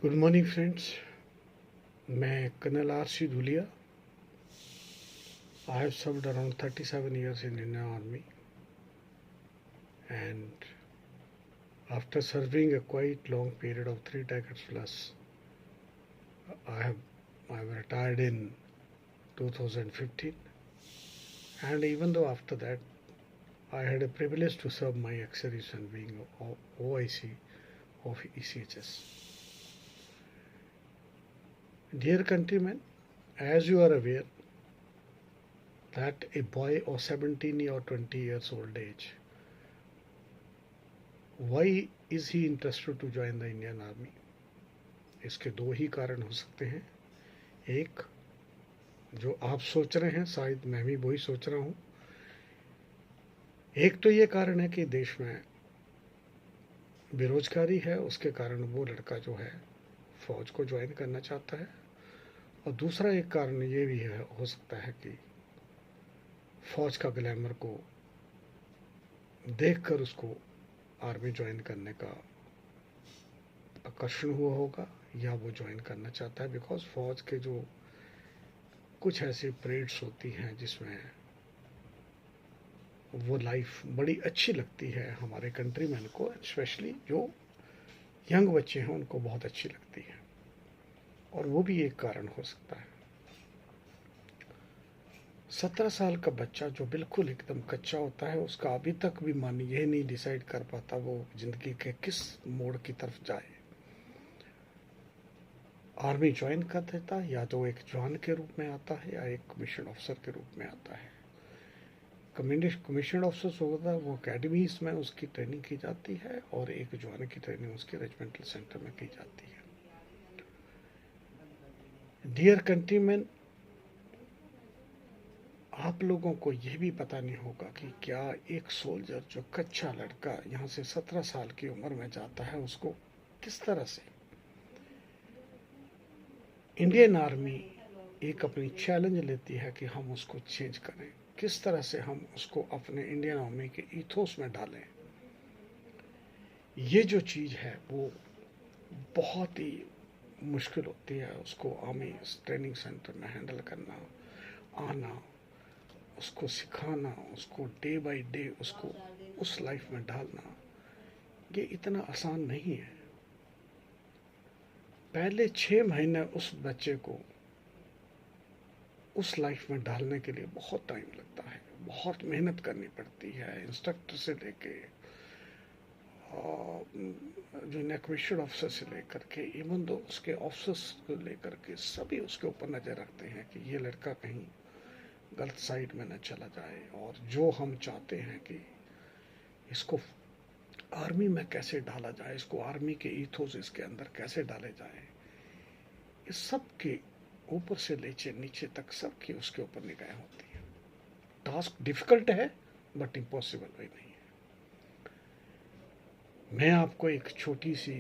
Good morning friends. मैं colonel RC Dhulia. I have served around 37 years in Indian Army, and after serving a quite long period of 3 decades plus, I have retired in 2015. And even though after that I had a privilege to serve my ex-serviceman being OIC of ECHS. Dear countrymen, as you are aware that a boy of 17 or 20 years old age, why is he interested to join the Indian Army? इसके दो ही कारण हो सकते हैं। एक, जो आप सोच रहे हैं, शायद मैं भी वही सोच रहा हूं। एक तो ये कारण है कि देश में बेरोजगारी है, उसके कारण वो लड़का जो है फौज को ज्वाइन करना चाहता है। और दूसरा एक कारण ये भी है, हो सकता है कि फौज का ग्लैमर को देखकर उसको आर्मी ज्वाइन करने का आकर्षण हुआ होगा, या वो ज्वाइन करना चाहता है। बिकॉज फौज के जो कुछ ऐसी परेड्स होती हैं जिसमें वो लाइफ बड़ी अच्छी लगती है हमारे कंट्रीमैन को, स्पेशली जो यंग बच्चे हैं उनको बहुत अच्छी लगती है। और वो भी एक कारण हो सकता है। 17 साल का बच्चा जो बिल्कुल एकदम कच्चा होता है, उसका अभी तक भी मन ये नहीं डिसाइड कर पाता वो जिंदगी के किस मोड़ की तरफ जाए। आर्मी ज्वाइन कर देता है, या तो एक जवान के रूप में आता है या एक कमीशन ऑफिसर के रूप में आता है। कमीशन ऑफिसर होता है वो अकेडमीज में उसकी ट्रेनिंग की जाती है, और एक जवान की ट्रेनिंग उसके रेजिमेंटल सेंटर में की जाती है। डियर कंट्रीमैन, आप लोगों को यह भी पता नहीं होगा कि क्या एक सोल्जर जो कच्चा लड़का यहाँ से 17 साल की उम्र में जाता है, उसको किस तरह से इंडियन आर्मी एक अपनी चैलेंज लेती है कि हम उसको चेंज करें, किस तरह से हम उसको अपने इंडियन आर्मी के ईथोस में डालें। ये जो चीज़ है वो बहुत ही मुश्किल होती है, उसको आर्मी ट्रेनिंग सेंटर में हैंडल करना, आना, उसको सिखाना, उसको डे बाय डे उसको उस लाइफ में डालना, ये इतना आसान नहीं है। पहले 6 महीने उस बच्चे को उस लाइफ में डालने के लिए बहुत टाइम लगता है, बहुत मेहनत करनी पड़ती है। इंस्ट्रक्टर से लेके जो कमीशन ऑफिसर से लेकर के, इवन दो उसके ऑफिसर्स को लेकर के, सभी उसके ऊपर नज़र रखते हैं कि ये लड़का कहीं गलत साइड में न चला जाए। और जो हम चाहते हैं कि इसको आर्मी में कैसे डाला जाए, इसको आर्मी के ईथोस इसके अंदर कैसे डाले जाए, इस सब के ऊपर से लेके नीचे तक सबकी उसके ऊपर निगाहें होती हैं। टास्क डिफिकल्ट है बट इम्पॉसिबल भी नहीं है। मैं आपको एक छोटी सी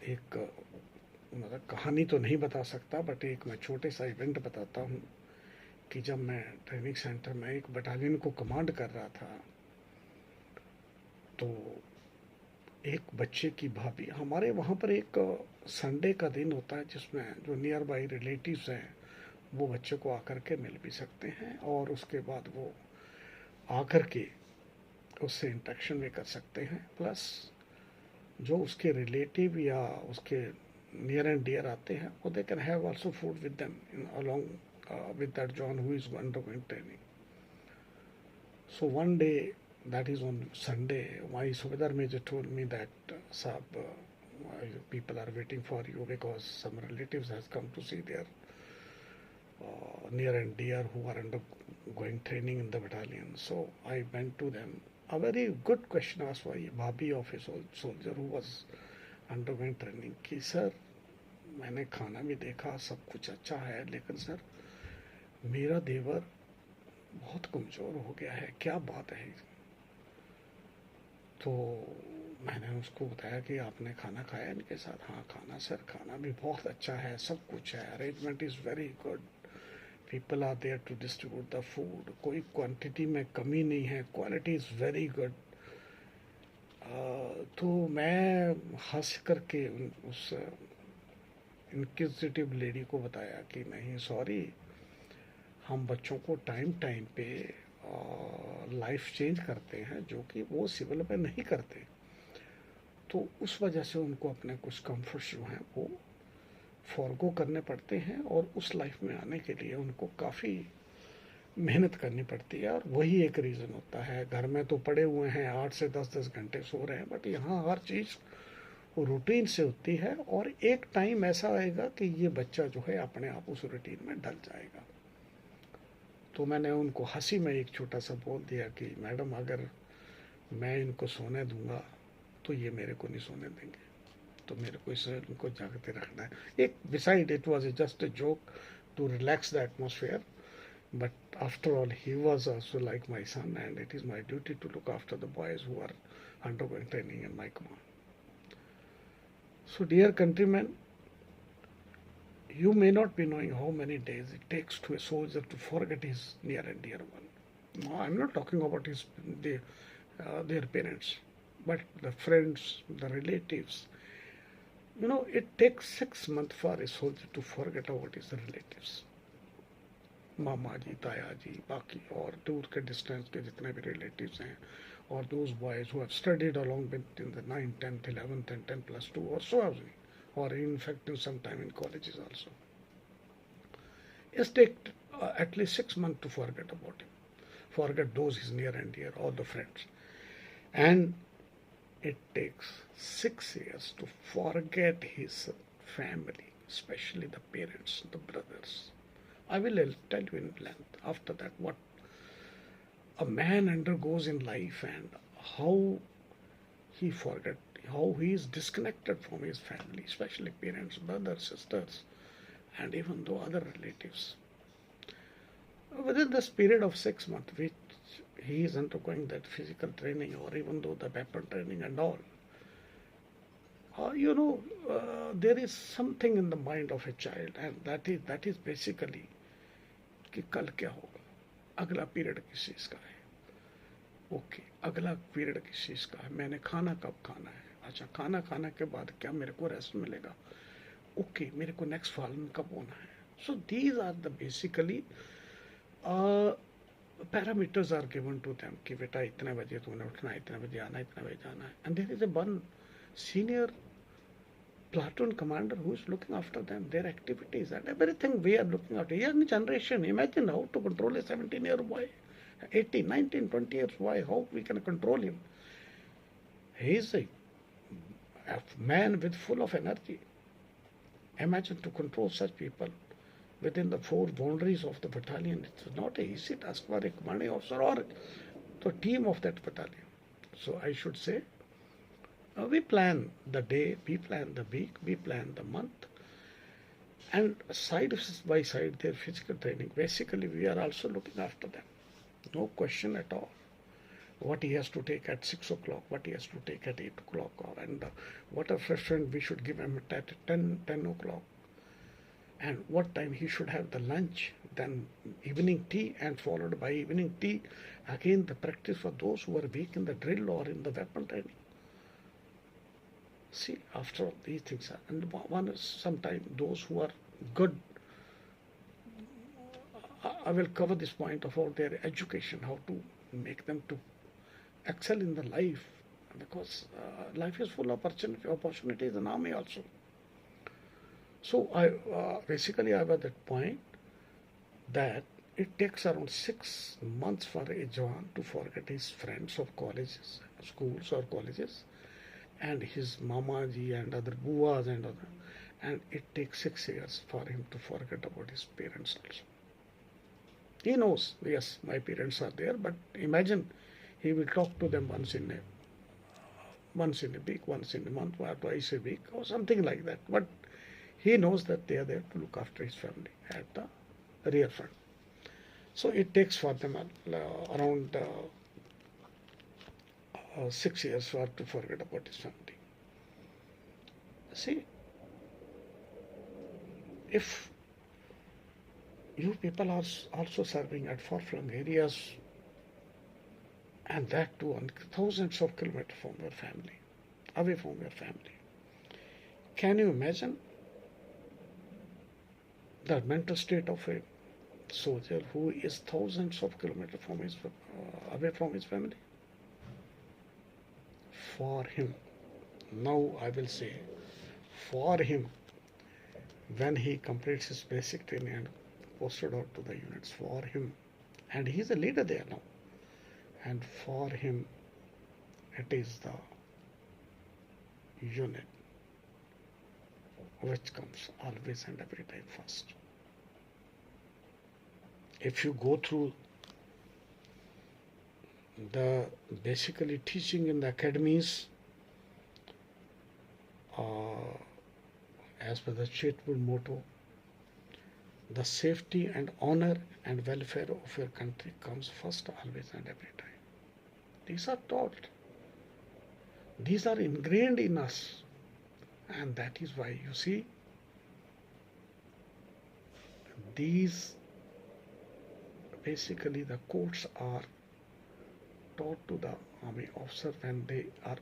एक मतलब कहानी तो नहीं बता सकता, बट एक मैं छोटे सा इवेंट बताता हूँ कि जब मैं ट्रेनिंग सेंटर में एक बटालियन को कमांड कर रहा था, तो एक बच्चे की भाभी, हमारे वहाँ पर एक संडे का दिन होता है जिसमें जो नियर बाई रिलेटिव्स हैं वो बच्चे को आकर के मिल भी सकते हैं, और उसके बाद वो आकर के उससे इंटरेक्शन भी कर सकते हैं। प्लस जो उसके रिलेटिव या उसके नियर एंड डियर आते हैं, वो they can have also food with them along with that John who is undergoing training. So one day, that is on Sunday, my Subedar Major told me that Saab, people are waiting for you because some relatives has come to see their near and dear who are undergoing training in the battalion. So I went to them. A very good question asked by Bhabhi of a soldier who was undergoing training कि sir मैंने खाना भी देखा, सब कुछ अच्छा है, लेकिन सर मेरा देवर बहुत कमज़ोर हो गया है, क्या बात है। तो मैंने उसको बताया कि आपने खाना खाया इनके साथ। हाँ खाना सर, खाना भी बहुत अच्छा है, सब कुछ है, arrangement is very good, people are there to distribute the food, कोई क्वांटिटी में कमी नहीं है, क्वालिटी इज़ वेरी गुड, तो मैं हंस करके उस इंक्विजिटिव लेडी को बताया कि नहीं सॉरी, हम बच्चों को टाइम टाइम पे लाइफ चेंज करते हैं जो कि वो सिविल में नहीं करते। तो उस वजह से उनको अपने कुछ कंफर्ट्स जो हैं वो फॉरगो करने पड़ते हैं और उस लाइफ में आने के लिए उनको काफ़ी मेहनत करनी पड़ती है। और वही एक रीज़न होता है, घर में तो पड़े हुए हैं 8 से 10 घंटे सो रहे हैं, बट यहाँ हर चीज़ रूटीन से होती है और एक टाइम ऐसा आएगा कि ये बच्चा जो है अपने आप उस रूटीन में ढल जाएगा। तो मैंने उनको हंसी में एक छोटा सा बोल दिया कि मैडम अगर मैं इनको सोने दूंगा तो ये मेरे को नहीं सोने देंगे, तो मेरे को इसे इनको जागते रखना है। एक beside it was just a joke to relax the atmosphere, but after all he was also like my son and it is my duty to look after the boys who are undergoing training in my command. So dear countrymen, you may not be knowing how many days it takes to a soldier to forget his near and dear one. No, I'm not talking about their parents, but the friends, the relatives. You know, it takes 6 months for a soldier to forget about his relatives. मामा जी, ताया जी, बाकी और दूर के distance के जितने भी relatives हैं, और those boys who have studied along with in the 9th, 10th, 11th and 10+2 or so have we, or in fact in some time in colleges also. It takes at least 6 months to forget about him, forget those his near and dear, all the friends. And it takes 6 years to forget his family, especially the parents, the brothers. I will tell you in length after that what a man undergoes in life and how he forget, how he is disconnected from his family, especially parents, brothers, sisters, and even though other relatives. Within this period of 6 months, which he is undergoing that physical training or even though the weapon training and all, there is something in the mind of a child, and that is basically कि कल क्या होगा, अगला period किस चीज़ का है, okay अगला period किस चीज़ का है, मैंने खाना कब खाना है, अच्छा खाना खाने के बाद क्या मेरे को रेस्ट मिलेगा, ओके मेरे को नेक्स्ट फॉलन कब होना है. So these are the basically parameters are given to them कि बेटा इतने बजे तुमने उठना है, इतने बजे आना है, इतने बजे जाना है. And there is a one senior platoon commander who is looking after them, their activities and everything. We are looking at a young generation. Imagine how to control a 17-year boy, 18, 19, 20 years boy, how we can control him. He is a man with full of energy. Imagine to control such people within the four boundaries of the battalion. It's not an easy task for a commanding officer or the team of that battalion. So I should say, we plan the day, we plan the week, we plan the month, and side by side their physical training. Basically, we are also looking after them. No question at all. What he has to take at 6 o'clock, what he has to take at 8 o'clock, and what a refreshment we should give him at 10 o'clock, and what time he should have the lunch, then evening tea, and followed by evening tea, again the practice for those who are weak in the drill or in the weapon training. See, after all these things are, and one is sometimes those who are good, I will cover this point about their education, how to make them to excel in the life, because life is full of opportunities in army also. So I basically I was at that point that it takes around 6 months for a Jawan to forget his friends of colleges, schools or colleges, and his mamaji and other buas and other, and it takes 6 years for him to forget about his parents also. He knows, yes, my parents are there, but imagine he will talk to them once in a week, once in a month, or twice a week, or something like that. But he knows that they are there to look after his family at the rear front. So it takes for them around 6 years to forget about his family. See, if you people are also serving at far-flung areas, and that too on thousands of kilometers from your family, away from your family. Can you imagine the mental state of a soldier who is thousands of kilometers from away from his family? For him, now I will say, for him, when he completes his basic training and posted out to the units, for him, and he is a leader there now, and for him, it is the unit which comes always and every time first. If you go through the basically teaching in the academies, as per the charitable motto, the safety and honor and welfare of your country comes first always and every time. These are taught. These are ingrained in us. And that is why you see these basically the codes are taught to the army officer when they are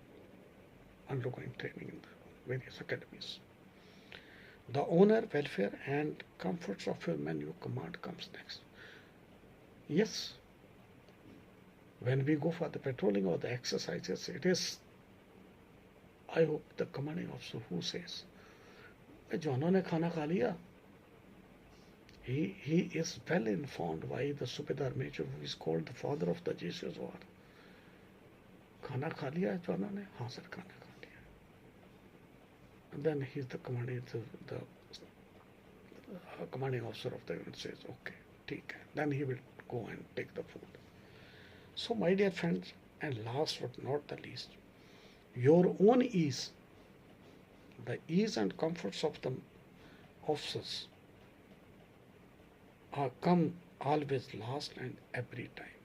undergoing training in the various academies. The honor, welfare and comforts of your men you command comes next. Yes, when we go for the patrolling or the exercises, it is, I hope, the commanding officer who says, "Jawano ne khana kha liya." He is well informed by the Subedar Major, who is called the father of the Jesus War. "Khana kha liya jawano ne?" "Haan sir, khana kha liya." And then he is the commanding officer of the unit says, "Okay, theek hai." Then he will go and take the food. So my dear friends, and last but not the least, your own ease, the ease and comforts of the officers come always last and every time.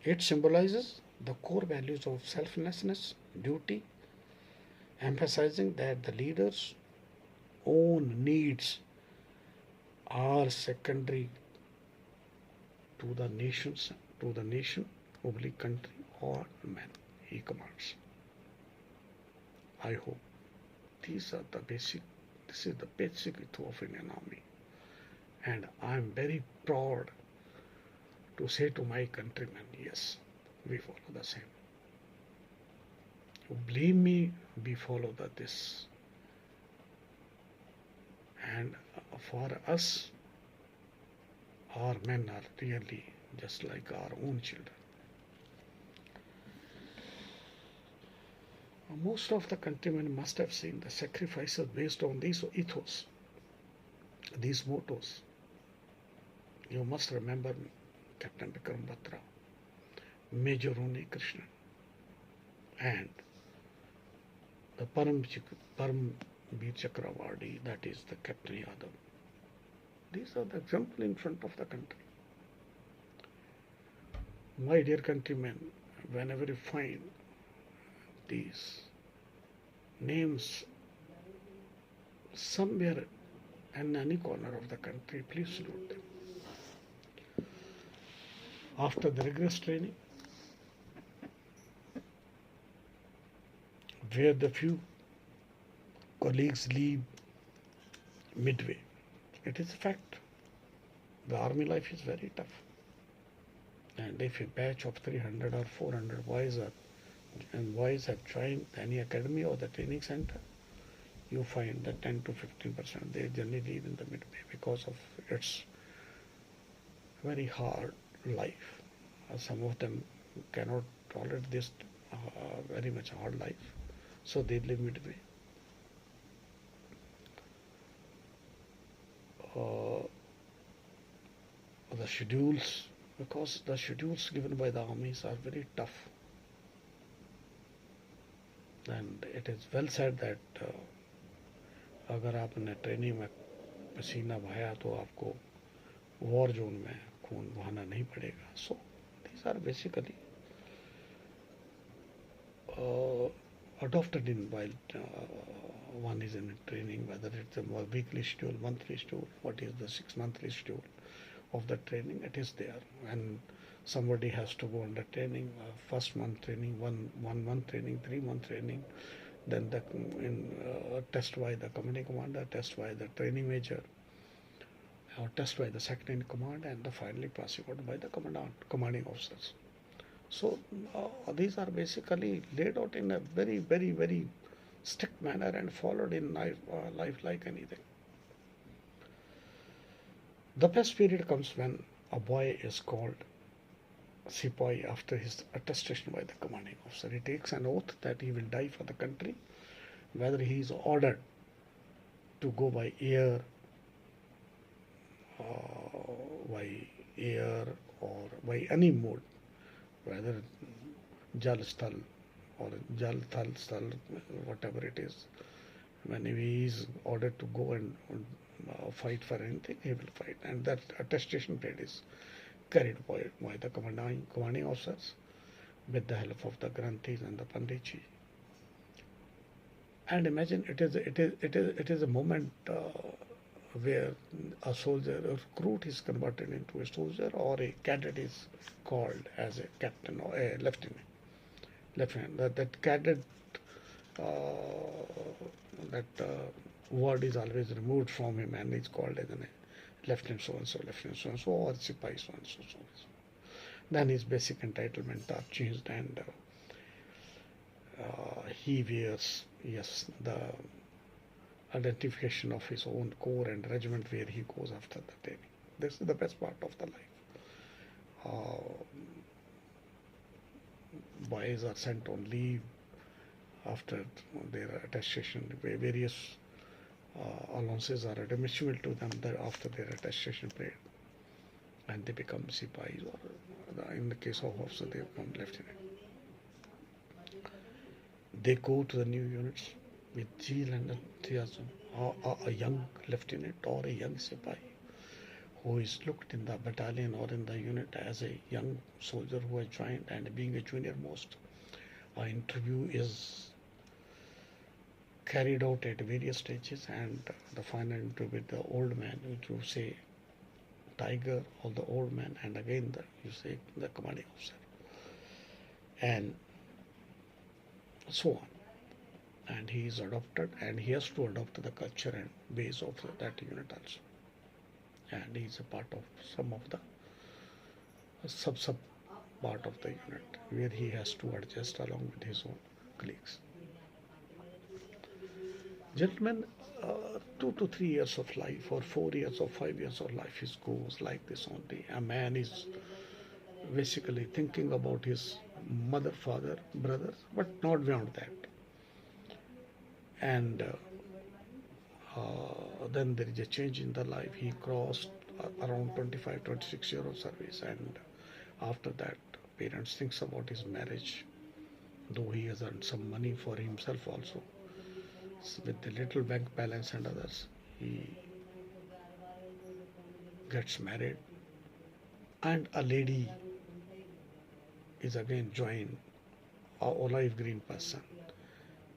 It symbolizes the core values of selflessness, duty, emphasizing that the leader's own needs are secondary to the nation, oblique country or man he commands. I hope this is the basic ethos of Indian Army. And I am very proud to say to my countrymen, yes, we follow the same. Believe me, we follow this. And for us, our men are really just like our own children. Most of the countrymen must have seen the sacrifices based on these ethos, these mottos. You must remember Captain Vikram Batra, Major Roni Krishnan, and the Param Veer Chakra Awardee, that is the Captain Yadav. These are the example in front of the country. My dear countrymen, whenever you find these names somewhere in any corner of the country, please salute them. After the rigorous training, where the few colleagues leave midway, it is a fact. The army life is very tough. And if a batch of 300 or 400 boys have joined any academy or the training center, you find that 10 to 15% they generally leave in the midway because of its very hard life. Some of them cannot tolerate this very much hard life, so they live midway. The schedules, because the schedules given by the armies are very tough. And it is well said that अगर आपने training में पसीना बहाया तो आपको war zone में खून बहाना नहीं पड़ेगा. So these are basically adopted in while one is in training, whether it's a weekly schedule, monthly schedule, what is the 6 monthly schedule of the training, it is there. And Somebody has to go under training, first month training, one month training, 3 month training, then the test by the company commander, test by the training major, or test by the second in command, and finally passing out by the commanding officers. So these are basically laid out in a very, very, very strict manner and followed in life like anything. The best period comes when a boy is called Sepoy after his attestation by the commanding officer. He takes an oath that he will die for the country, whether he is ordered to go by air, by air or by any mode, whether Jal Sthal or Jal Thal Sthal, whatever it is. When he is ordered to go and fight for anything, he will fight. And that attestation period is carried by the commanding officers with the help of the Granthis and the Panditji. And imagine it is a moment where a soldier, a recruit is converted into a soldier, or a cadet is called as a captain or a lieutenant. That cadet, that word is always removed from him and is called as a lieutenant so and so, or Sipahi so and so. Then his basic entitlement are changed, and he wears, yes, the identification of his own corps and regiment where he goes after the training. This is the best part of the life. Boys are sent on leave after their attestation. Various allowances are admissible to them after their attestation period, and they become Sipahis, or in the case of officer, they become lieutenant. They go to the new units with zeal and enthusiasm. A young lieutenant or a young Sipahi who is looked in the battalion or in the unit as a young soldier who has joined, and being a junior most, an interview is carried out at various stages, and the final interview with the old man, which you say tiger or the old man, and again you say the commanding officer, and so on. And he is adopted, and he has to adopt the culture and ways of that unit also. And he is a part of some of the sub part of the unit where he has to adjust along with his own colleagues. Gentlemen, 2 to 3 years of life, or 4 years or 5 years of life goes like this only. A man is basically thinking about his mother, father, brothers, but not beyond that. And then there is a change in the life. He crossed around 25, 26 years of service, and after that, parents thinks about his marriage, though he has earned some money for himself also. With the little bank balance and others, he gets married, and a lady is again joined, a olive green person.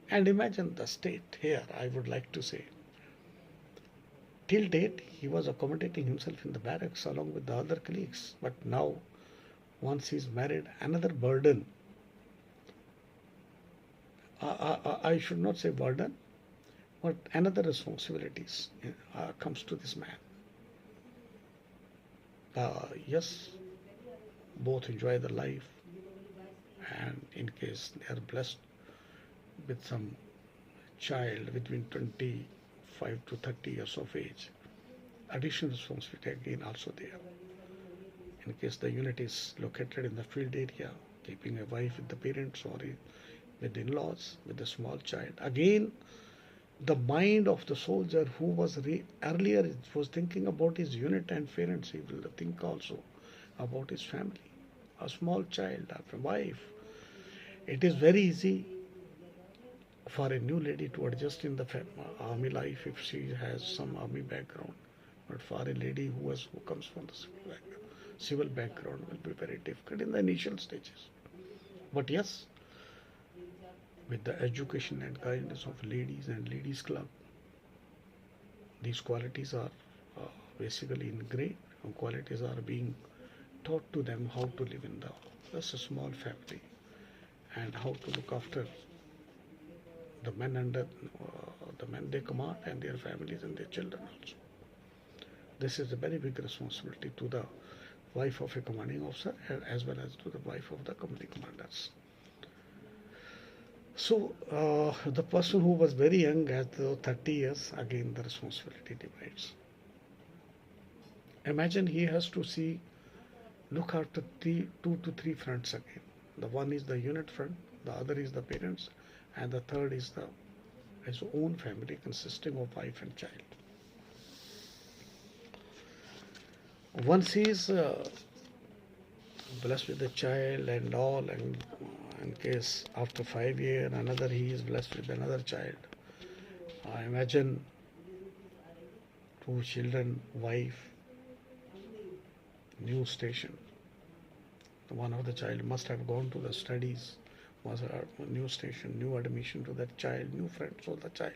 And imagine the state here, I would like to say. Till date, he was accommodating himself in the barracks along with the other colleagues. But now, once he's married, another burden. I should not say burden, but another responsibilities comes to this man. Yes, both enjoy the life, and in case they are blessed with some child between 25 to 30 years of age, additional responsibility again also there. In case the unit is located in the field area, keeping a wife with the parents or with the in-laws, with the small child, again the mind of the soldier who was earlier was thinking about his unit and parents, he will think also about his family, a small child, a wife. It is very easy for a new lady to adjust in the army life if she has some army background, but for a lady who comes from the civil background will be very difficult in the initial stages. But yes, with the education and guidance of ladies and ladies club, these qualities are basically ingrained, and qualities are being taught to them how to live in just a small family and how to look after the men under the men they command and their families and their children also. This is a very big responsibility to the wife of a commanding officer as well as to the wife of the company commanders. So the person who was very young at 30 years, again the responsibility divides. Imagine he has to look after two to three fronts again. The one is the unit front, the other is the parents, and the third is his own family consisting of wife and child. Once he is blessed with a child and all, and in case after 5 years another he is blessed with another child. Imagine two children, wife, new station. One of the child must have gone to the studies, must have a new station, new admission to that child, new friends of the child.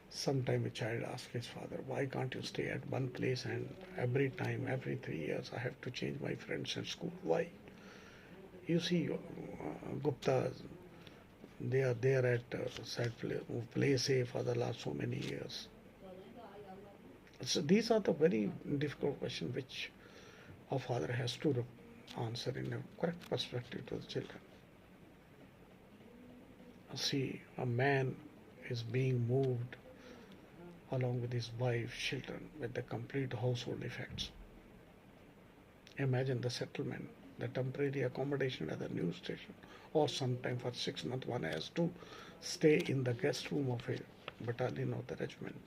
Sometime a child asks his father, why can't you stay at one place and every time, every 3 years, I have to change my friends in school? Why? You see, Guptas, they are there at said place A for the last so many years. So these are the very difficult questions which a father has to answer in a correct perspective to the children. See, a man is being moved along with his wife, children, with the complete household effects. Imagine the settlement, the temporary accommodation at the new station, or sometime for 6 months one has to stay in the guest room of a battalion of the regiment,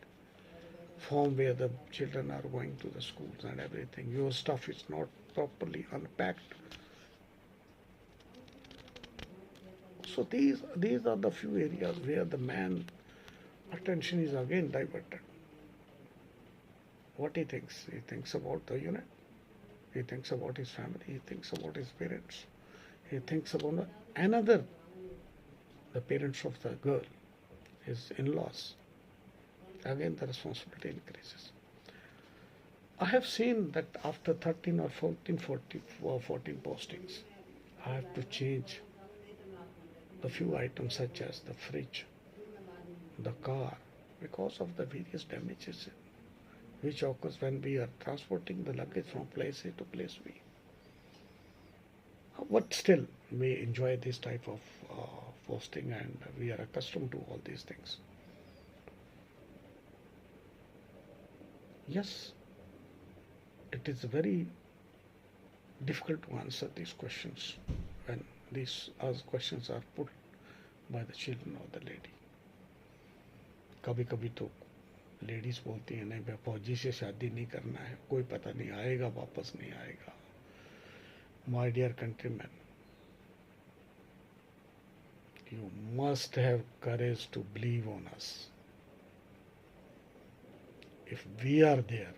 from where the children are going to the schools and everything. Your stuff is not properly unpacked. So these are the few areas where the man attention is again diverted. What he thinks? He thinks about the unit. He thinks about his family. He thinks about his parents. He thinks about the parents of the girl, his in-laws. Again, the responsibility increases. I have seen that after 13 or 14 postings, I have to change the few items such as the fridge, the car, because of the various damages which occurs when we are transporting the luggage from place A to place B. But still, we enjoy this type of posting and we are accustomed to all these things. Yes, it is very difficult to answer these questions when these questions are put by the children or the lady. कभी कभी तो ladies बोलती हैं नहीं भाई फौजी से शादी नहीं करना है, कोई पता नहीं आएगा वापस नहीं आएगा. My dear countrymen, you must have courage to believe on us. If we are there,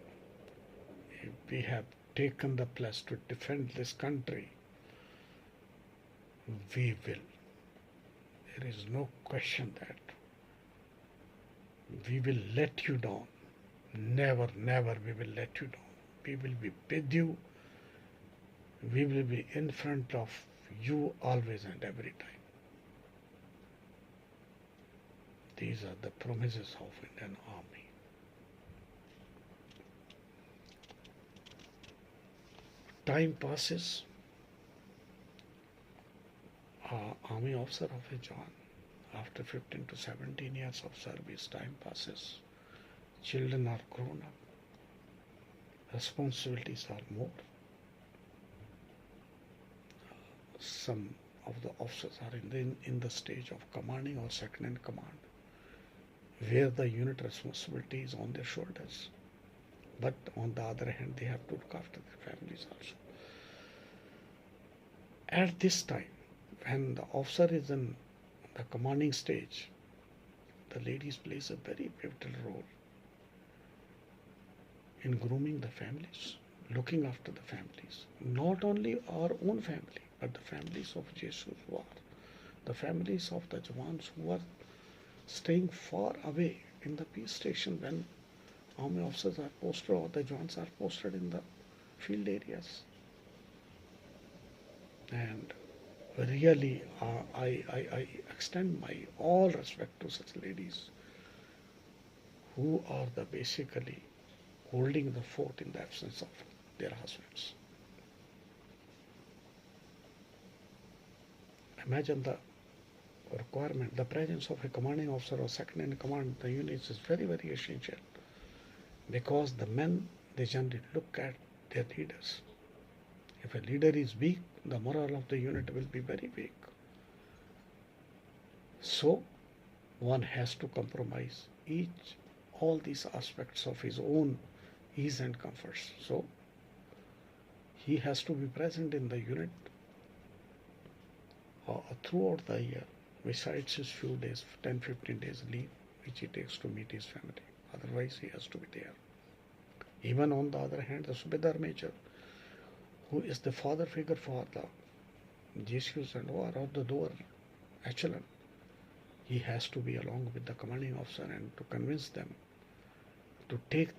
if we have taken the pledge to defend this country, we will. There is no question that we will let you down. Never, never we will let you down. We will be with you. We will be in front of you always and every time. These are the promises of Indian Army. Time passes. Army officer of a John, after 15 to 17 years of service, time passes. Children are grown up. Responsibilities are more. Some of the officers are in the stage of commanding or second in command, where the unit responsibility is on their shoulders. But on the other hand, they have to look after their families also. At this time, when the officer is in the commanding stage, the ladies plays a very pivotal role in grooming the families, looking after the families, not only our own family, but the families of Jesus who are, the families of the Jawans who are staying far away in the peace station when army officers are posted or the Jawans are posted in the field areas. And really, I extend my all respect to such ladies who are the basically holding the fort in the absence of their husbands. Imagine the requirement, the presence of a commanding officer or second in command in the units is very, very essential, because the men, they generally look at their leaders. If a leader is weak, the morale of the unit will be very weak. So one has to compromise all these aspects of his own ease and comforts. So he has to be present in the unit throughout the year, besides his few days, 10-15 days leave, which he takes to meet his family. Otherwise, he has to be there. Even on the other hand, the Subedar Major, who is the father figure for the GCUs and OR or the lower echelon, he has to be along with the commanding officer and to convince them to take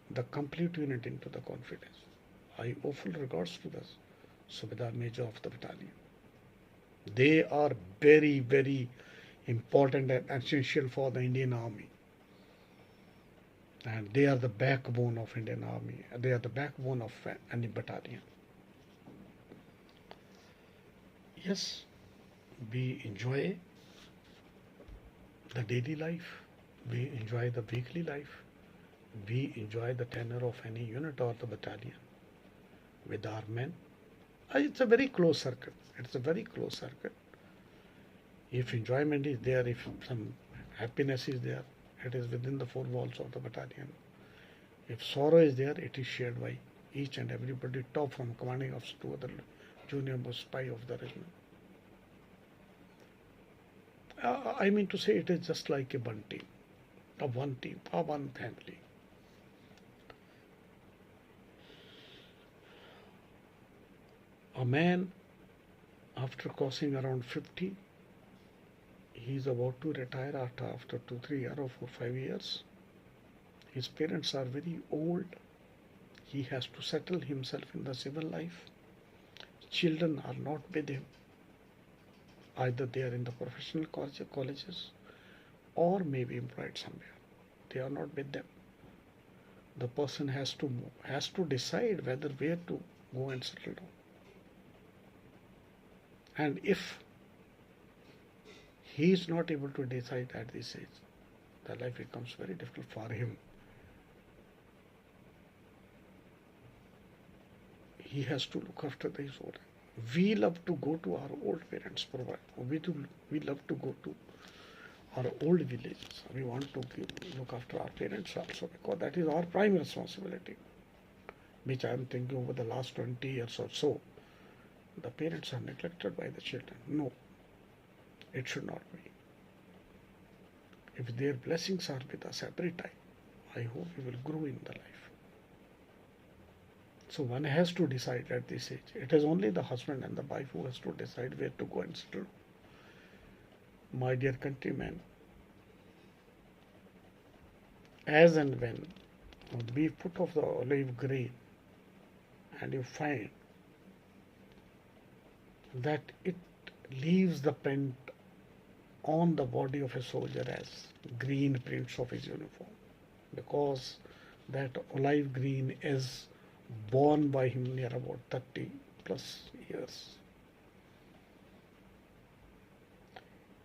the complete unit into the confidence. I owe full regards to the Subedar Major of the battalion. They are very, very important and essential for the Indian Army. And they are the backbone of Indian Army. They are the backbone of any battalion. Yes, we enjoy the daily life. We enjoy the weekly life. We enjoy the tenure of any unit or the battalion with our men. It's a very close circuit. It's a very close circuit. If enjoyment is there, if some happiness is there, it is within the four walls of the battalion. If sorrow is there, it is shared by each and everybody, top from commanding officer to other junior most spy of the regiment. I mean to say, it is just like a one team, a one family. A man, after crossing around 50, he is about to retire after 2-3 years or 4-5 years. His parents are very old. He has to settle himself in the civil life. Children are not with him. Either they are in the professional colleges or maybe employed somewhere. They are not with them. The person has to decide whether where to go and settle down. And if he is not able to decide at this age, the life becomes very difficult for him. He has to look after his own. We love to go to our old parents' provide. We love to go to our old villages. We want to look after our parents also, because that is our prime responsibility, which I am thinking over the last 20 years or so. The parents are neglected by the children. No, it should not be. If their blessings are with us every time, I hope we will grow in the life. So one has to decide at this age. It is only the husband and the wife who has to decide where to go and settle. My dear countrymen, as and when we put off the olive green and you find that it leaves the print on the body of a soldier as green prints of his uniform, because that olive green is born by him near about 30 plus years.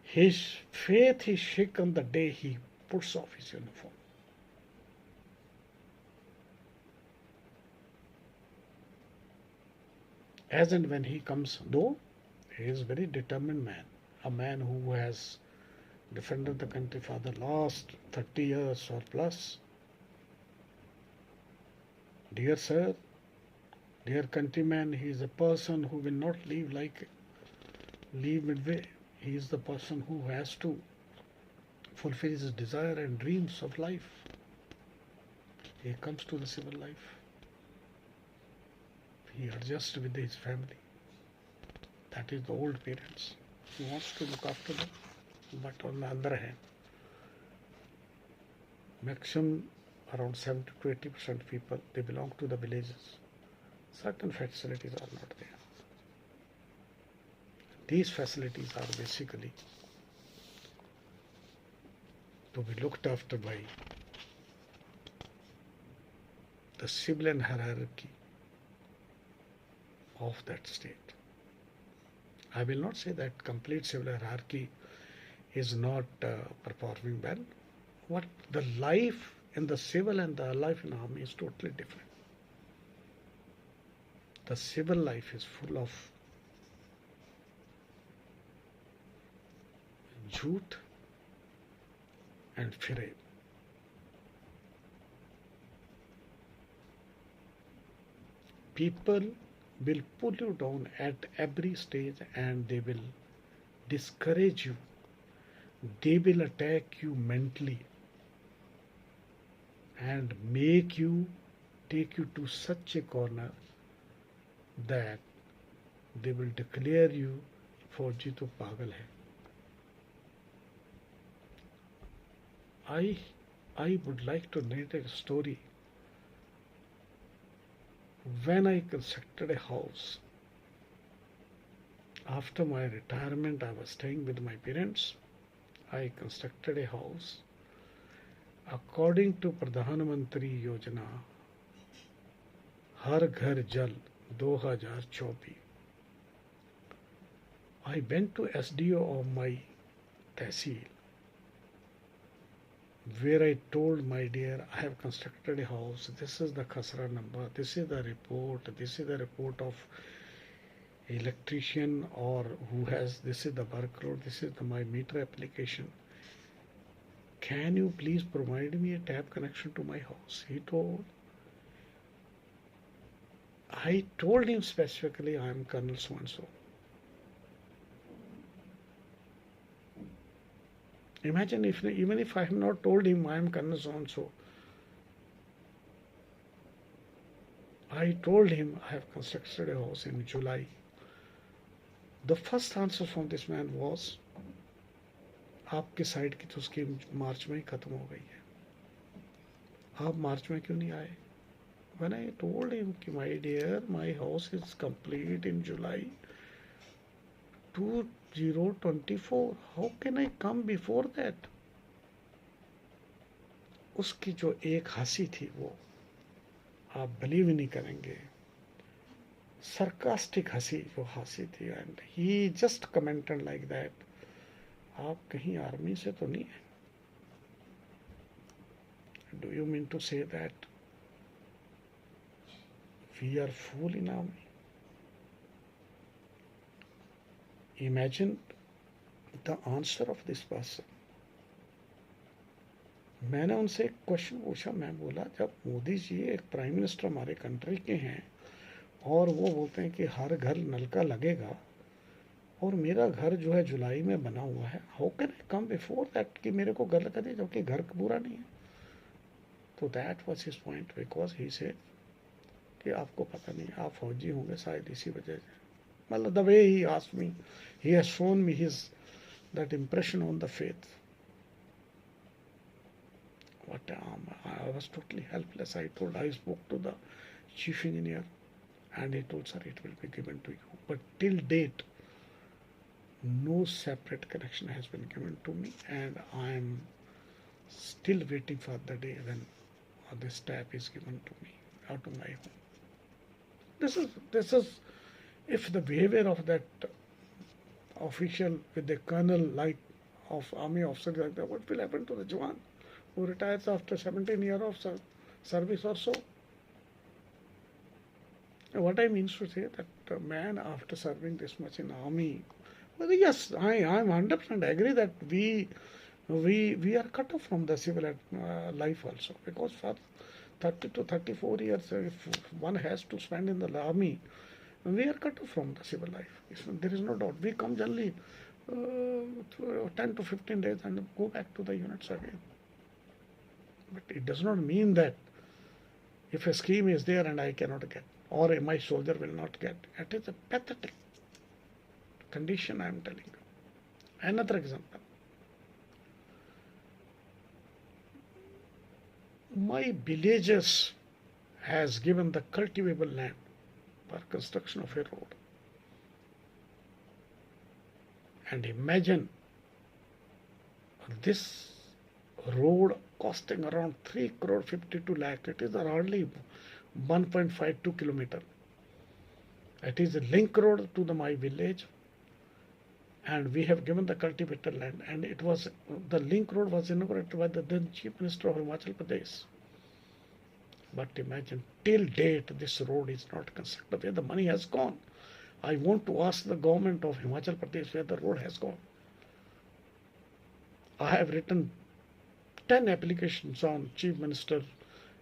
His faith is shaken the day he puts off his uniform. As and when he comes, though he is a very determined man, a man who has defended the country for the last 30 years or plus. Dear sir, dear countryman, he is a person who will not leave midway. He is the person who has to fulfill his desire and dreams of life. He comes to the civil life. He adjusts with his family. That is the old parents. He wants to look after them. But on the other hand, maximum around 70 to 80% people, they belong to the villages. Certain facilities are not there. These facilities are basically to be looked after by the civilian hierarchy of that state. I will not say that complete civil hierarchy is not performing well. What the life in the civil and the life in army is totally different. The civil life is full of jhoot and firaib. People will pull you down at every stage and they will discourage you. They will attack you mentally and make you take you to such a corner that they will declare you फौजी तो पागल है. I would like to narrate a story. When I constructed a house, after my retirement, I was staying with my parents. I constructed a house according to Pradhan Mantri Yojana, Har Ghar Jal 2024. I went to SDO of my Tehsil, where I told, my dear, I have constructed a house, this is the khasra number, this is the report of electrician or who has, this is the workload, this is my meter application. Can you please provide me a tap connection to my house? I told him specifically, I am Colonel so-and-so. Imagine even if I have not told him I am Colonel so-and-so, I told him I have constructed a house in July. The first answer from this man was, आपके side की तो scheme मार्च में ही खत्म हो गई है, आप मार्च में क्यों नहीं आए? When I told him, my dear, my house is complete in July 2024, how can I come before that? उसकी जो एक हंसी थी वो आप बिलीव नहीं करेंगे, sarcastic हंसी जो हंसी थी, and he just commented like that, आप कहीं आर्मी से तो नहीं है? Do you mean to say that we are full in army? Imagine the answer of this person. मैंने उनसे एक क्वेश्चन पूछा, मैं बोला जब मोदी जी एक प्राइम मिनिस्टर हमारे कंट्री के हैं और वो बोलते हैं कि हर घर नल का लगेगा और मेरा घर जो है जुलाई में बना हुआ है, how can I come before that कि मेरे को घर लगा दे जबकि घर पूरा नहीं है? तो that was his point, because he said कि आपको पता नहीं, आप फौजी होंगे शायद इसी वजह से. मतलब the way he asked me, he has shown me his that impression on the faith. What I was totally helpless. I spoke to the chief engineer and he told, sir, it will be given to you. But till date, no separate connection has been given to me and I am still waiting for the day when this tap is given to me or to my home. This is if the behavior of that official with the colonel like of army officer like that, what will happen to the Jawan who retires after 17 years of service or so? What I mean to say that a man after serving this much in army, well, yes, I am 100% agree that we are cut off from the civil life also, because for 30 to 34 years, if one has to spend in the army, we are cut off from the civil life. There is no doubt. We come generally 10 to 15 days and go back to the units again. But it does not mean that if a scheme is there and I cannot get, or my soldier will not get, it is a pathetic condition I am telling you. Another example. My villages has given the cultivable land for construction of a road. And imagine this road costing around 3 crore 52 lakh. It is hardly 1.52 kilometer. It is a link road to my village, and we have given the cultivated land, and the link road was inaugurated by the then Chief Minister of Himachal Pradesh. But imagine, till date this road is not constructed. Where the money has gone? I want to ask the government of Himachal Pradesh where the road has gone. I have written 10 applications on Chief Minister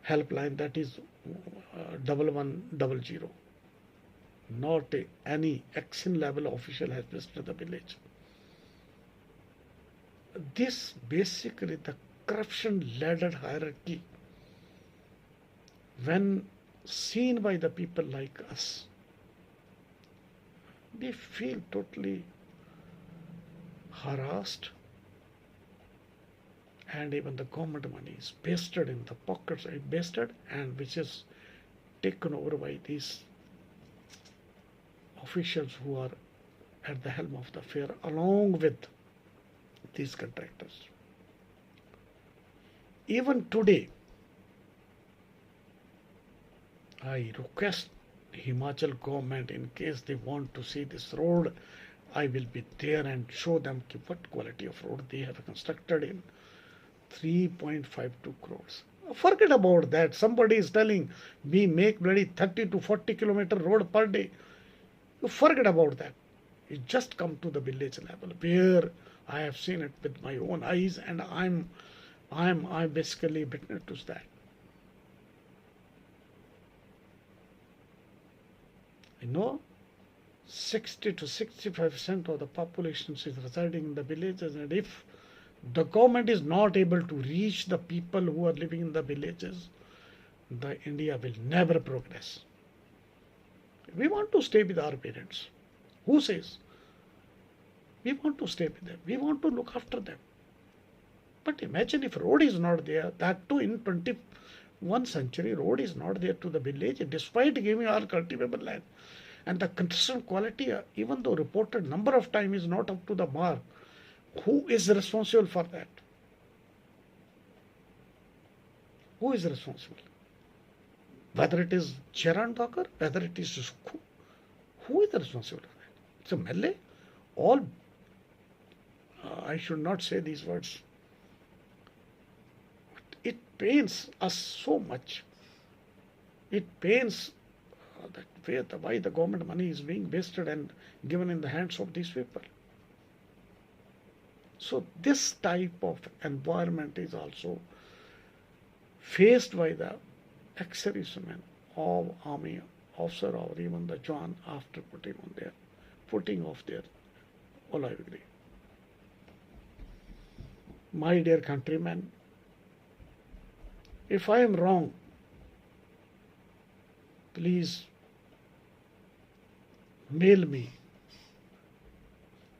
helpline, that is 1100. Not any action level official has visited the village. This basically the corruption ladder hierarchy, when seen by the people like us, we feel totally harassed, and even the government money is pasted in the pockets, and which is taken over by these officials who are at the helm of the affair along with these contractors. Even today, I request Himachal government, in case they want to see this road, I will be there and show them what quality of road they have constructed in 3.52 crores. Forget about that. Somebody is telling we make bloody 30 to 40 kilometer road per day. You forget about that. You just come to the village level where I have seen it with my own eyes, and I basically witness to that. I know 60 to 65% of the population is residing in the villages, and if the government is not able to reach the people who are living in the villages, the India will never progress. We want to stay with our parents. Who says? We want to stay with them. We want to look after them. But imagine if road is not there, that too in 21st century, road is not there to the village, despite giving our cultivable land. And the construction quality, even though reported number of times, is not up to the mark. Who is responsible for that? Who is responsible? Whether it is Charan Thakur, whether it is Sukhu, who is responsible for that? It's a melee. All, I should not say these words. It pains us so much. It pains why the government money is being wasted and given in the hands of these people. So this type of environment is also faced by the ex-servicemen of army officer or even the Jawan after putting off their olive green. My dear countrymen, if I am wrong, please mail me.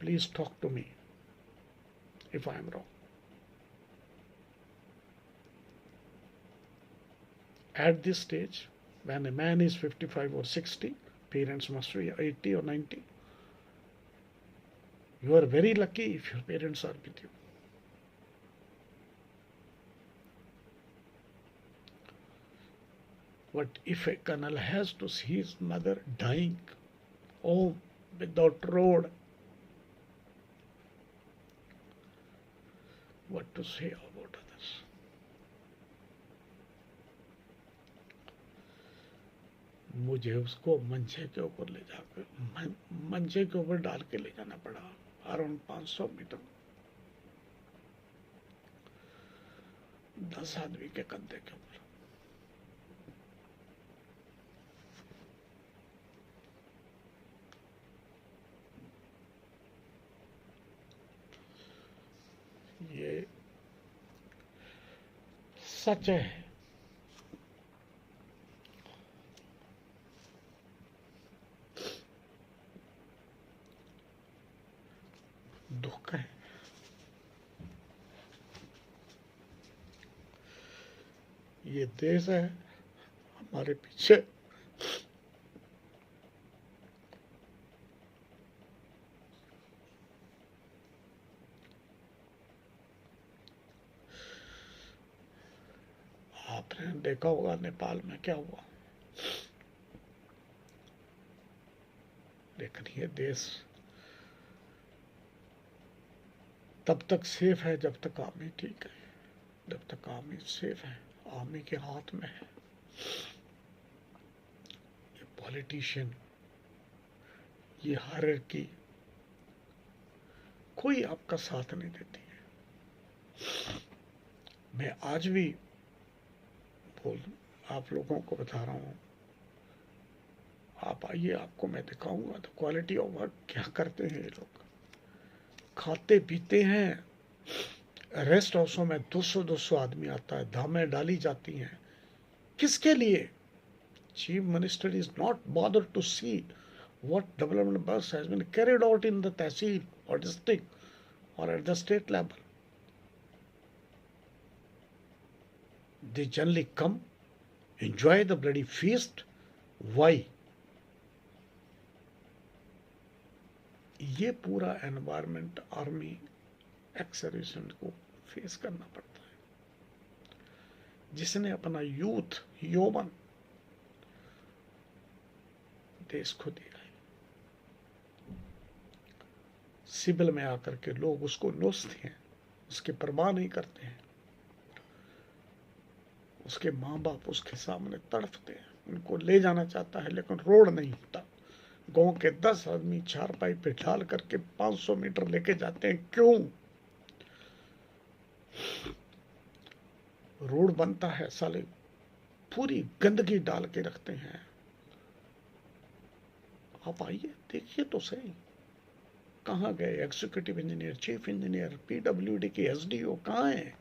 Please talk to me if I am wrong. At this stage, when a man is 55 or 60, parents must be 80 or 90. You are very lucky if your parents are with you. But if a colonel has to see his mother dying home without road, what to say about others? मुझे उसको मंचे के ऊपर ले जाकर मंचे के ऊपर डाल के ले जाना पड़ा, अराउंड 500 मीटर, 10 आदमी के कंधे के ऊपर. ये सच है. दुख है. ये देश है हमारे पीछे. देखा होगा नेपाल में क्या हुआ। लेकिन ये देश तब तक सेफ है जब तक आर्मी ठीक है, जब तक आर्मी सेफ है, आर्मी के हाथ में है। ये पॉलिटिशियन, ये हायरार्की कोई आपका साथ नहीं देती है। मैं आज भी बोल आप लोगों को बता रहा हूँ, आप आइए, आपको मैं दिखाऊंगा तो क्वालिटी ऑफ वर्क क्या करते हैं ये लोग। खाते पीते हैं, रेस्ट हाउसों में 200-200 आदमी आता है, धामें डाली जाती हैं। किसके लिए? Chief minister is not bother to see what development works has been carried out in the tehsil or district or at the state level. They generally come, enjoy the bloody feast. Why? ये पूरा environment army x सर्विसमेंट को face करना पड़ता है, जिसने अपना youth यौवन देश को दिया है। सिविल में आकर के लोग उसको नोचते हैं, उसकी परवाह नहीं करते हैं। उसके माँ बाप उसके सामने तड़पते हैं, उनको ले जाना चाहता है लेकिन रोड नहीं होता। गांव के 10 आदमी चारपाई पे ढाल करके 500 मीटर लेके जाते हैं। क्यों? रोड बनता है, साले पूरी गंदगी डाल के रखते हैं। आप आइए देखिए तो सही, कहाँ गए executive engineer, chief engineer, PWD के एसडीओ कहाँ है?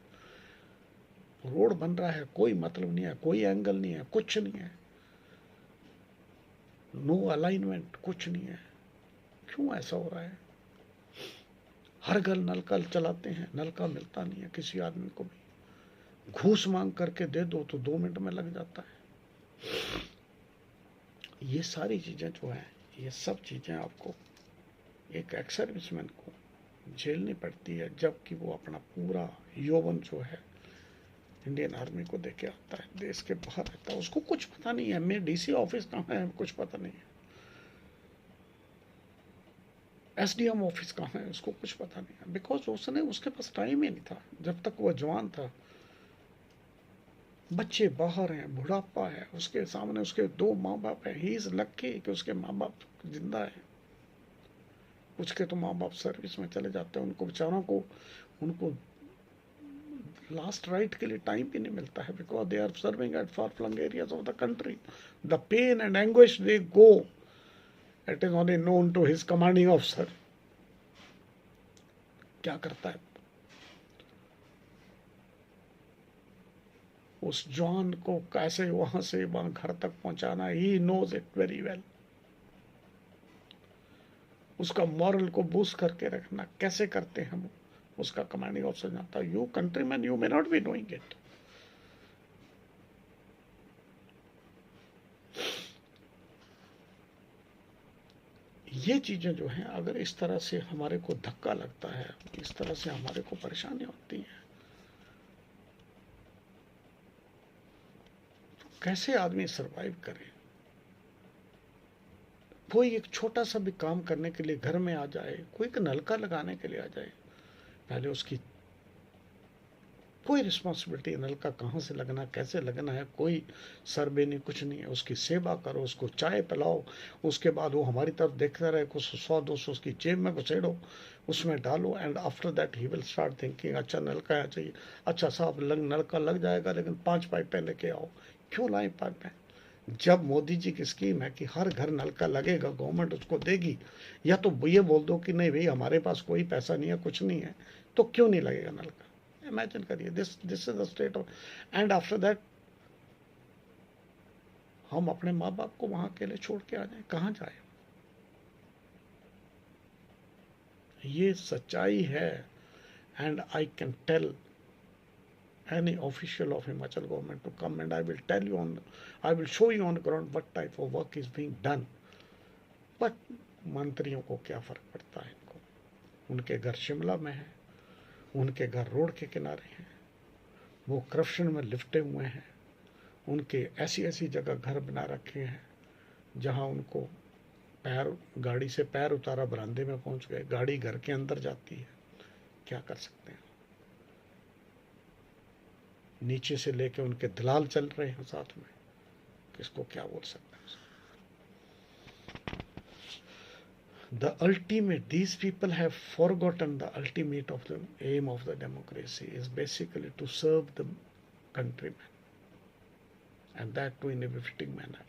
रोड बन रहा है, कोई मतलब नहीं है, कोई एंगल नहीं है, कुछ नहीं है, नो अलाइनमेंट, कुछ नहीं है। क्यों ऐसा हो रहा है? हर घर नल का चलाते हैं, नल का मिलता नहीं है किसी आदमी को भी। घूस मांग करके दे दो तो 2 मिनट में लग जाता है। ये सारी चीजें जो है, ये सब चीजें आपको एक एक्स सर्विसमैन को झेलनी पड़ती है, जबकि वो अपना पूरा यौवन जो है इंडियन आर्मी को देके आता है, देश के बाहर रहता है। उसको कुछ पता नहीं है मैं डीसी ऑफिस कहाँ है, कुछ पता नहीं है। एसडीएम ऑफिस कहाँ है, उसको कुछ पता नहीं है, बिकॉज उसने उसके पास टाइम ही नहीं था। जब तक वो जवान था, बच्चे बाहर हैं, बुढ़ापा है, उसके सामने उसके 2 माँ बाप हैं। ही इज लकी कि उसके माँ बाप जिंदा है। उसके तो माँ बाप सर्विस में चले जाते हैं, उनको बेचारों को उनको लास्ट राइट के लिए टाइम भी नहीं मिलता है, because they are serving at far flung areas of the country. The pain and anguish they go, it is only known to his commanding officer. क्या करता है उस जवान को, कैसे वहां से वहां घर तक पहुंचाना, he knows it very well. उसका मॉरल को बूस्ट करके रखना कैसे करते हैं हम, उसका कमांडिंग ऑफिसर जानता है। You countryman, you may not be doing it. ये चीजें जो हैं, अगर इस तरह से हमारे को धक्का लगता है, इस तरह से हमारे को परेशानी होती है, तो कैसे आदमी सरवाइव करे? कोई एक छोटा सा भी काम करने के लिए घर में आ जाए, कोई एक नलका लगाने के लिए आ जाए, पहले उसकी कोई रिस्पॉन्सिबिलिटी, नलका कहाँ से लगना, कैसे लगना है, कोई सर्वे नहीं, कुछ नहीं है। उसकी सेवा करो, उसको चाय पिलाओ, उसके बाद वो हमारी तरफ देखता रहे, कुछ 100-200 उसकी जेब में घुसेड़ो, उसमें डालो, and after that he will start thinking, अच्छा नलका है चाहिए, अच्छा साहब नलका लग जाएगा लेकिन 5 पाइपें लेके आओ। क्यों लाए पाइपें? जब मोदी जी की स्कीम है कि हर घर नलका लगेगा, गवर्नमेंट उसको देगी, या तो ये बोल दो कि नहीं भाई हमारे पास कोई पैसा नहीं है, कुछ नहीं है, तो क्यों नहीं लगेगा नलका? इमेजिन करिए, this is the state of. And after that हम अपने माँ बाप को वहां अकेले छोड़ के आ जाए, कहां जाए? ये सच्चाई है। And I can tell any official of Himachal government to come, and I will show you on the ground what type of work is being done. But मंत्रियों को क्या फर्क पड़ता है? इनको, उनके घर शिमला में है, उनके घर रोड के किनारे हैं, वो करप्शन में लिपटे हुए हैं, उनके ऐसी ऐसी जगह घर बना रखे हैं जहां उनको पैर, गाड़ी से पैर उतारा बरामदे में पहुंच गए, गाड़ी घर के अंदर जाती है, क्या कर सकते हैं। नीचे से लेके उनके दलाल चल रहे हैं साथ में, किसको क्या बोल सकते हैं। The ultimate, these people have forgotten the ultimate of the aim of the democracy is basically to serve the countrymen, and that too in a befitting manner.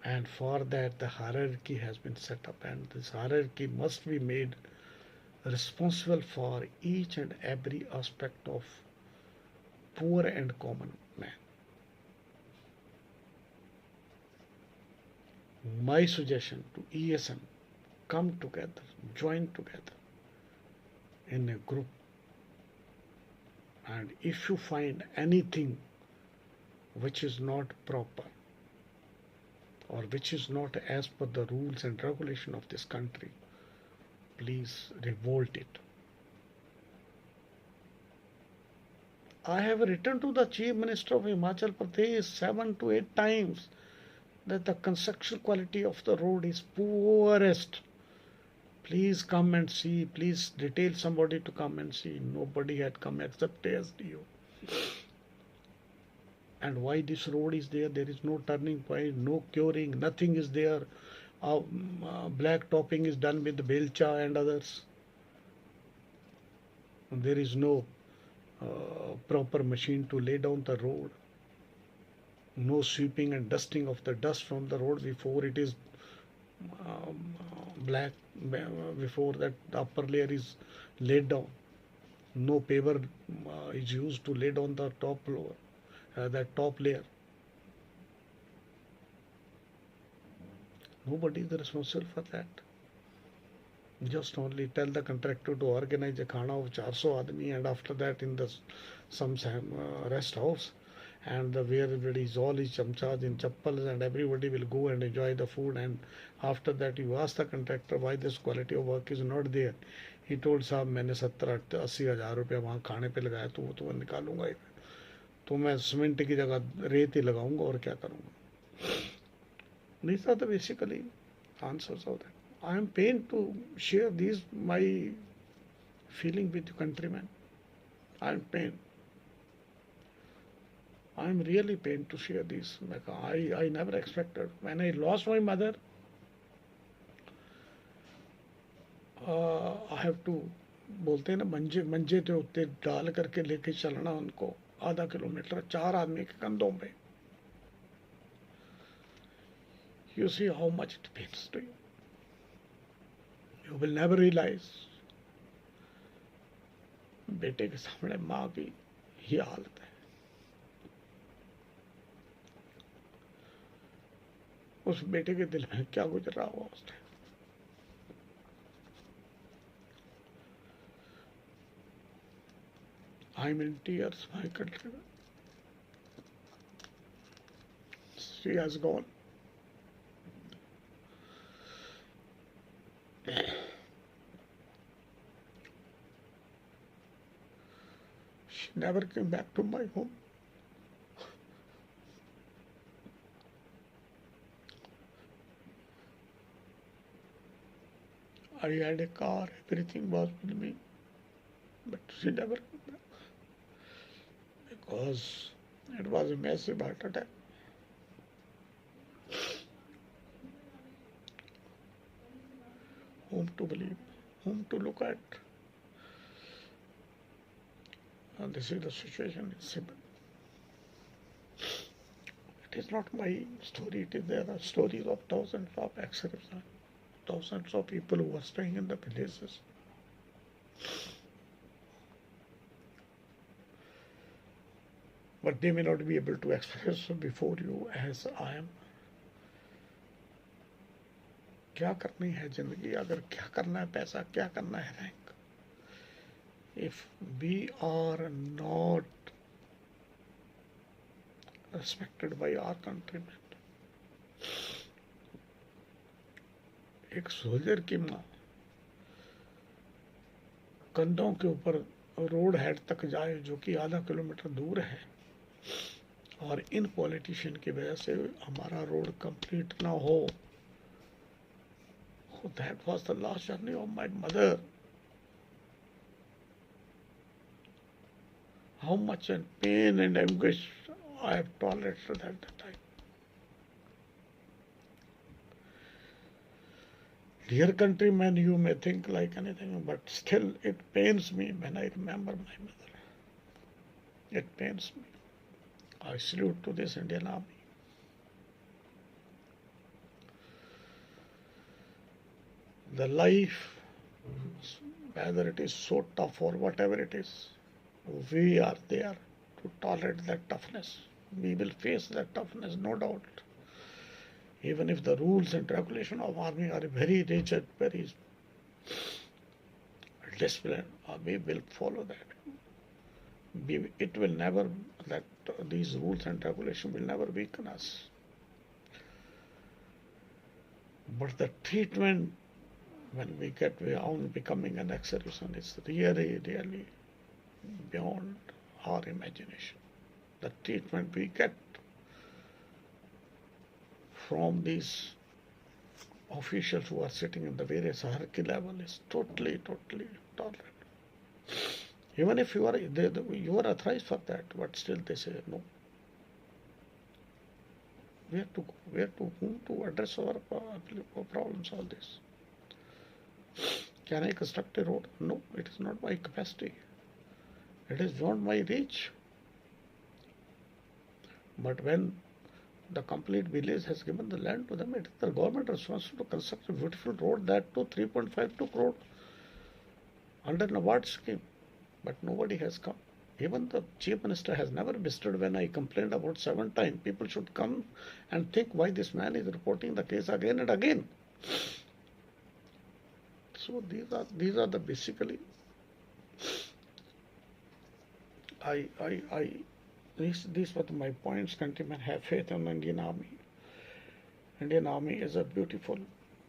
And for that the hierarchy has been set up, and this hierarchy must be made responsible for each and every aspect of poor and common man. My suggestion to ESM, come together, join together in a group, and if you find anything which is not proper or which is not as per the rules and regulation of this country, please revolt it. I have written to the Chief Minister of Himachal Pradesh 7 to 8 times that the construction quality of the road is poorest. Please come and see. Please detail somebody to come and see. Nobody had come except ASDO. And why this road is there? There is no turning point, no curing, nothing is there. Black topping is done with Belcha and others. And there is no proper machine to lay down the road. No sweeping and dusting of the dust from the road before it is black, before that the upper layer is laid down. No paver is used to lay down the top floor, that top layer. Nobody is responsible for that. Just only tell the contractor to organize a khana of 400 admi, and after that in the some rest house, and where everybody is all his chamchas in chappals, and everybody will go and enjoy the food. And after that you ask the contractor why this quality of work is not there. He told, साहब मैंने 70-80 हज़ार रुपया वहाँ खाने पे लगाया, तो वो तो मैं निकालूंगा ही, तो मैं सीमेंट की जगह रेत ही लगाऊंगा और क्या करूंगा. These are the basically answers of that. I am pained to share these my feeling with the countrymen. I am pained. I am really pained to share this. I never expected. When I lost my mother, I have to, बोलते हैं ना, मंजे के उत्ते डाल करके लेके चलना उनको आधा किलोमीटर 4 आदमी के कंधों पे. You see how much it pains to you. You will never realize. बेटे के सामने माँ की ही हालत है. उस बेटे के दिल में क्या गुजर रहा हुआ उस time. I'm in tears, my country. She has gone. She never came back to my home. I had a car, everything was with me, but she never came back because it was a massive heart attack. Whom to believe, whom to look at. And this is the situation in Siban. It is not my story, there are stories of thousands of ex-servicemen, thousands of people who are staying in the villages. But they may not be able to express before you as I am. क्या करनी है जिंदगी, अगर क्या करना है पैसा, क्या करना है rank. If we are not respected by our countrymen, एक सोल्जर की माँ कंधों के ऊपर रोड हेड तक जाए, जो कि आधा किलोमीटर दूर है, और इन पॉलिटिशियन की वजह से हमारा रोड कंप्लीट ना हो. That was the last journey of my mother. How much pain and anguish I have tolerated at the time. Dear countrymen, you may think like anything, but still it pains me when I remember my mother. It pains me. I salute to this Indian Army. The life, whether it is so tough or whatever it is, we are there to tolerate that toughness. We will face that toughness, no doubt. Even if the rules and regulation of army are very rigid, very disciplined, we will follow that. It will never, that these rules and regulation will never weaken us. But the treatment when we get beyond becoming an ex-serviceman is really, really beyond our imagination. The treatment we get from these officials who are sitting in the various hierarchy level is totally, totally intolerant. Even if you are authorized for that, but still they say no. Where to go? Where to whom to address our problems? All this. Can I construct a road? No, it is not my capacity. It is beyond my reach. But when the complete village has given the land to them, it is the government responsible to construct a beautiful road, that to 3.52 crore under an award scheme. But nobody has come. Even the chief minister has never visited when I complained about 7 times. People should come and think why this man is reporting the case again and again. So these are the basically these were my points. Countrymen, have faith in the Indian Army. Indian Army is a beautiful,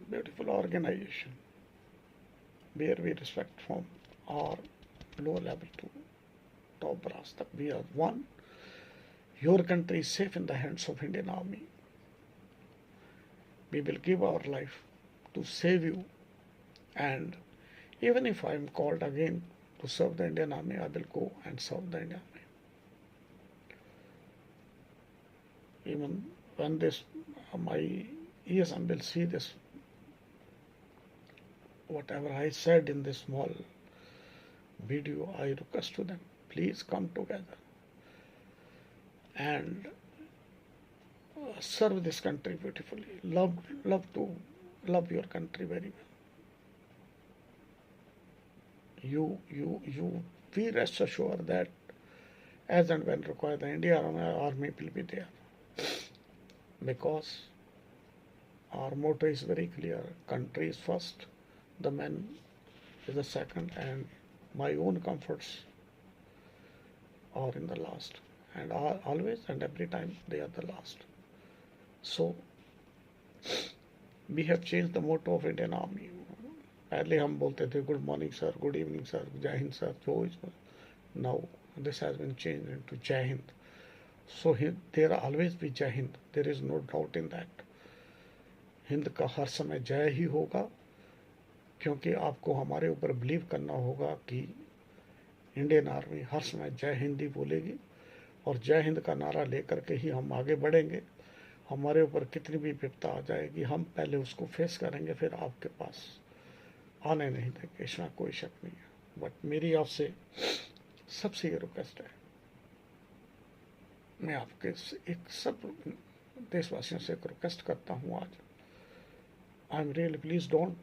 beautiful organization where we respect from our lower level to top brass. That we are one. Your country is safe in the hands of Indian Army. We will give our life to save you. And even if I am called again to serve the Indian Army, I will go and serve the Indian Army. Even when this, my ESM will see this, whatever I said in this small video, I request to them, please come together and serve this country beautifully. Love your country very well. You be rest assured that as and when required, the Indian Army will be there. Because our motto is very clear: country is first, the men is the second, and my own comforts are in the last. And always and every time they are the last. So we have changed the motto of Indian Army. पहले हम बोलते थे good morning sir, good evening sir, Jai Hind sir. Now this has been changed into Jai Hind. So there will always be Jai Hind. There is no doubt in that. Hind का हर समय जय ही होगा, क्योंकि आपको हमारे ऊपर बिलीव करना होगा कि इंडियन आर्मी हर समय जय हिंद ही बोलेगी, और जय हिंद का नारा लेकर के ही हम आगे बढ़ेंगे. हमारे ऊपर कितनी भी विपदा आ जाएगी, हम पहले उसको फेस करेंगे, फिर आपके पास आने नहीं देंगे, इसमें कोई शक नहीं है. बट मेरी आपसे सबसे ये रिक्वेस्ट है, मैं आपके एक सब देशवासियों से एक रिक्वेस्ट करता हूँ आज. I am really, please don't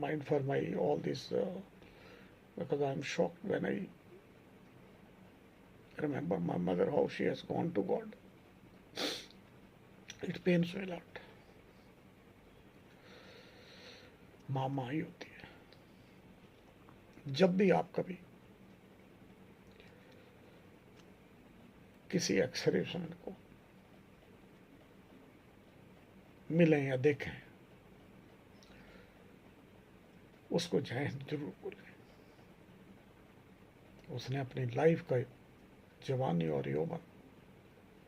mind for my all this, because I am shocked when I remember my mother, how she has gone to God. It pains me a lot. माँ माँ ही होती है. जब भी आप कभी किसी एक्स-सर्विसमैन को मिलें या देखें, उसको जय हिंद जरूर बोलें. उसने अपनी लाइफ का जवानी और यौवन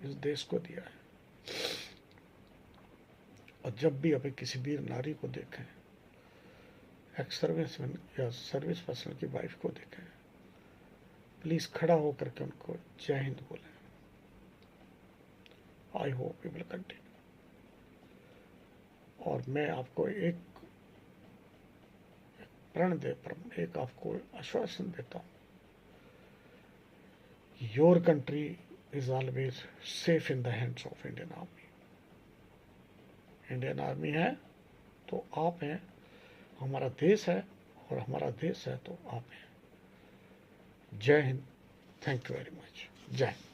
इस देश को दिया है। और जब भी अभी किसी वीर नारी को देखें, एक्स सर्विसमैन या सर्विस पर्सन की वाइफ को देखें, प्लीज खड़ा होकर के उनको जय हिंद बोलें। I hope we will continue. और मैं आपको एक प्रण दे पर एक आपको आश्वासन देता हूं, your country is always safe in the hands of Indian army. Indian army है तो आप हैं, हमारा देश है और हमारा देश है तो आप हैं। जय Hind. Thank you very much. जय हिंद।